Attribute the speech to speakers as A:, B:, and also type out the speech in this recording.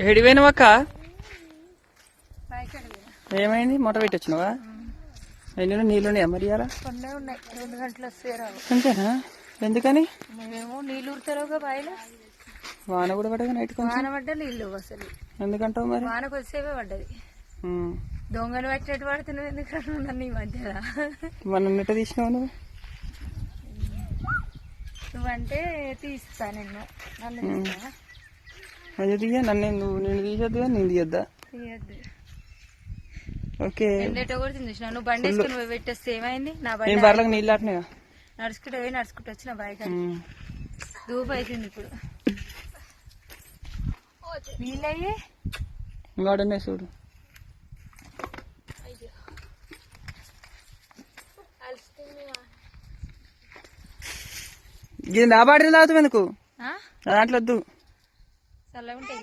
A: ఎడిపోయినావక్క? ఏమైంది? మొట్ట పెట్టి వచ్చినావా? ఎన్ని నీళ్ళున్నాయా మరి? అలా
B: కొన్ని ఉన్నాయి, 2 గంటలు వస్తే రావు.
A: అంతేనా? ఎందుకని?
B: మేము నీళ్ళు ఉడతారుగా బాయిలో.
A: వాన కూడా పడగా నైట్
B: వాన పడ్డా నీళ్ళు అసలు.
A: ఎందుకంటావు మరి?
B: వానకు వచ్చేవే పడ్డది. దొంగలు పట్టినట్టు పడుతున్నావు ఎందుకంటున్నా నీ మధ్యలో.
A: మన నెట్ట తీసినావు నువ్వు?
B: నువ్వంటే తీస్తా నిన్ను, నన్ను తీస్తా.
A: అది తీయ నన్ను, నేను తీసొద్దుగా, నేను తీయొద్దా?
B: తీయద్దు.
A: ఓకే.
B: ఎండేటో కూడా తినేసిన. నువ్వు బండి వేసుకుని పోయి పెట్టేస్తే ఏమైంది? నా బండి
A: నేను బర్లకు నీళ్ళు ఆటినాగా.
B: నడుచుకుంటూ పోయి నడుచుకుంటూ వచ్చిన బైక్ దూపు అవుతుంది ఇప్పుడు. నీళ్ళయ్యి
A: ఇంకోటనే చూడు. ఇది నా బాటిల్ తాగుతావు ఎందుకు? దాంట్లో వద్దు.
B: చల్లగా ఉంటాయి.